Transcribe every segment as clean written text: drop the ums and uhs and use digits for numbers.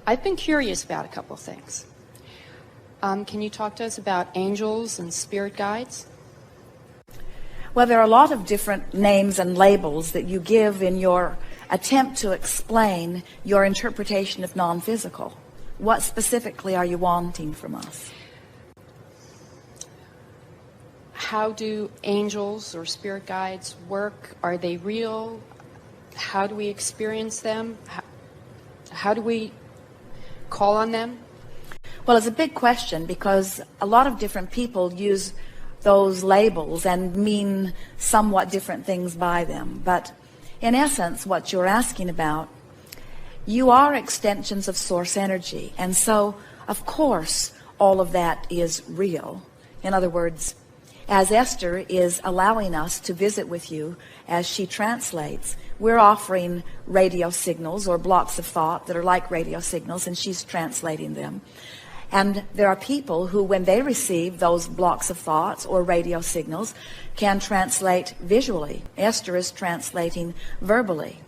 I've been curious about a couple of things. Can you talk to us about angels and spirit guides? Well, there are a lot of different names and labels that you give in your attempt to explain your interpretation of non-physical. What specifically are you wanting from us? How do angels or spirit guides work? Are they real? How do we experience them? How do we call on them? Well, it's a big question because a lot of different people use those labels and mean somewhat different things by them. But in essence, what you're asking about, you are extensions of source energy. And so, of course, all of that is real. In other words, as Esther is allowing us to visit with you as she translates, we're offering radio signals or blocks of thought that are like radio signals, and she's translating them. And there are people who, when they receive those blocks of thoughts or radio signals, can translate visually. Esther is translating verbally.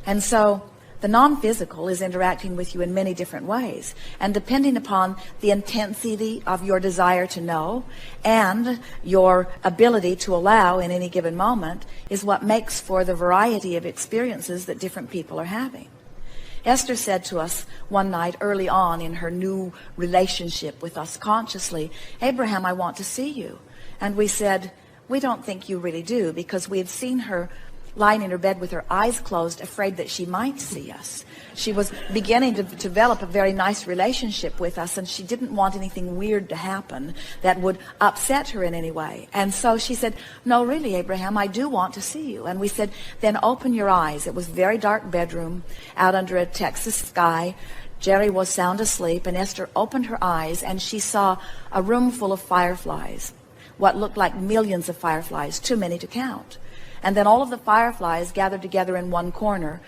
And so the non-physical is interacting with you in many different ways. And depending upon the intensity of your desire to know and your ability to allow in any given moment is what makes for the variety of experiences that different people are having. Esther said to us one night early on in her new relationship with us consciously, "Abraham, I want to see you." And we said, "We don't think you really do," because we had seen her lying in her bed with her eyes closed, afraid that she might see us. She was beginning to develop a very nice relationship with us, and she didn't want anything weird to happen that would upset her in any way. And so she said, "No, really, Abraham, I do want to see you." And we said, "Then open your eyes." It was a very dark bedroom out under a Texas sky. Jerry was sound asleep, and Esther opened her eyes, and she saw a room full of fireflies, what looked like millions of fireflies, too many to count. And then all of the fireflies gathered together in one corner,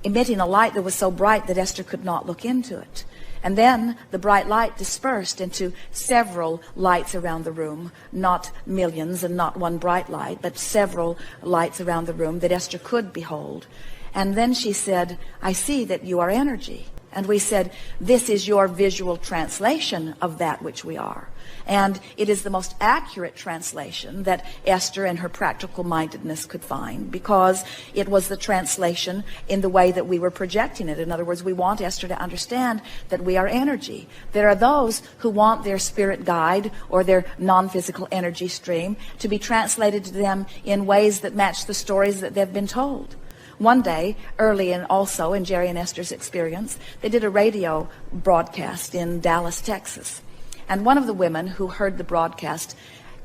emitting a light that was so bright that Esther could not look into it. And then the bright light dispersed into several lights around the room, not millions and not one bright light, but several lights around the room that Esther could behold. And then she said, "I see that you are energy." And we said, "This is your visual translation of that which we are." And it is the most accurate translation that Esther and her practical mindedness could find, because it was the translation in the way that we were projecting it. In other words, we want Esther to understand that we are energy. There are those who want their spirit guide or their non-physical energy stream to be translated to them in ways that match the stories that they've been told. One day, early and also in Jerry and Esther's experience, they did a radio broadcast in Dallas, Texas. And one of the women who heard the broadcast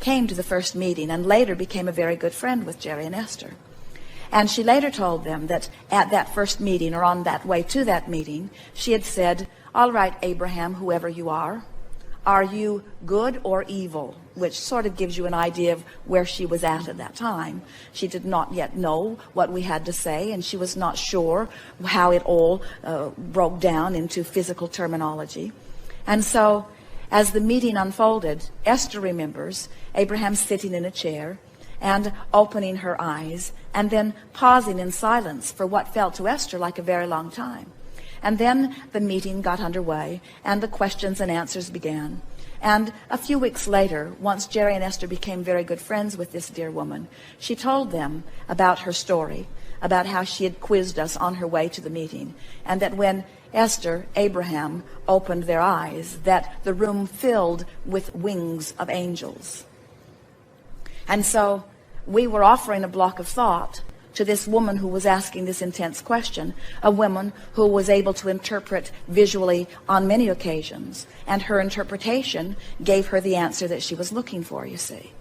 came to the first meeting and later became a very good friend with Jerry and Esther. And she later told them that at that first meeting, or on that way to that meeting, she had said, "All right, Abraham, whoever you are you good or evil?" Which sort of gives you an idea of where she was at that time. She did not yet know what we had to say, and she was not sure how it all broke down into physical terminology. And so, as the meeting unfolded, Esther remembers Abraham sitting in a chair and opening her eyes and then pausing in silence for what felt to Esther like a very long time. And then the meeting got underway and the questions and answers began. And a few weeks later, once Jerry and Esther became very good friends with this dear woman, she told them about her story, about how she had quizzed us on her way to the meeting, and that when Esther, Abraham opened their eyes, that the room filled with wings of angels. And so we were offering a block of thought to this woman who was asking this intense question, a woman who was able to interpret visually on many occasions, and her interpretation gave her the answer that she was looking for, you see.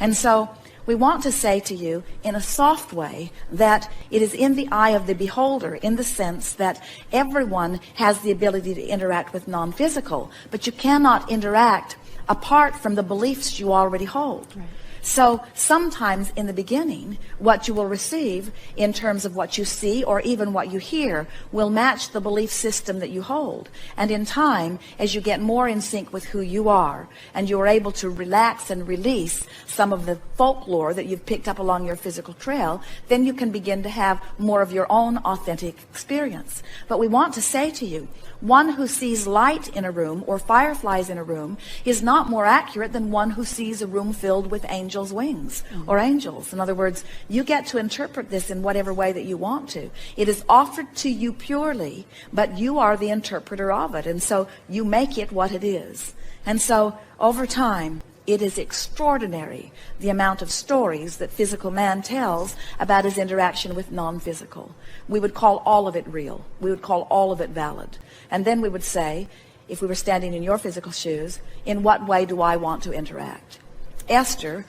And so we want to say to you in a soft way that it is in the eye of the beholder, in the sense that everyone has the ability to interact with non-physical, but you cannot interact apart from the beliefs you already hold. Right. So sometimes in the beginning, what you will receive in terms of what you see or even what you hear will match the belief system that you hold. And in time, as you get more in sync with who you are, and you are able to relax and release some of the folklore that you've picked up along your physical trail, then you can begin to have more of your own authentic experience. But we want to say to you, one who sees light in a room or fireflies in a room is not more accurate than one who sees a room filled with angels' wings or angels. In other words, you get to interpret this in whatever way that you want to. It is offered to you purely, but you are the interpreter of it. And so you make it what it is. And so over time, it is extraordinary the amount of stories that physical man tells about his interaction with non-physical. We would call all of it real. We would call all of it valid. And then we would say, if we were standing in your physical shoes, in what way do I want to interact? Esther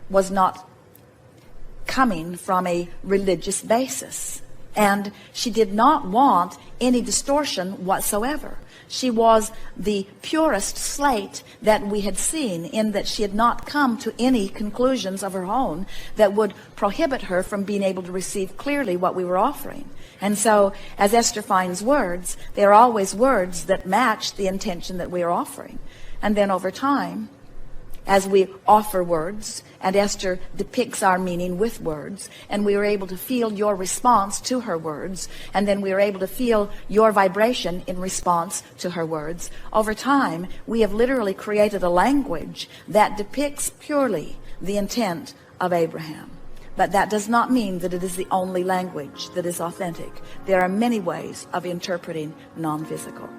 was not coming from a religious basis, and she did not want any distortion whatsoever. She was the purest slate that we had seen, in that she had not come to any conclusions of her own that would prohibit her from being able to receive clearly what we were offering. And so, as Esther finds words, they are always words that match the intention that we are offering. And then over time, as we offer words, and Esther depicts our meaning with words, and we are able to feel your response to her words, and then we are able to feel your vibration in response to her words. Over time, we have literally created a language that depicts purely the intent of Abraham. But that does not mean that it is the only language that is authentic. There are many ways of interpreting non-physical.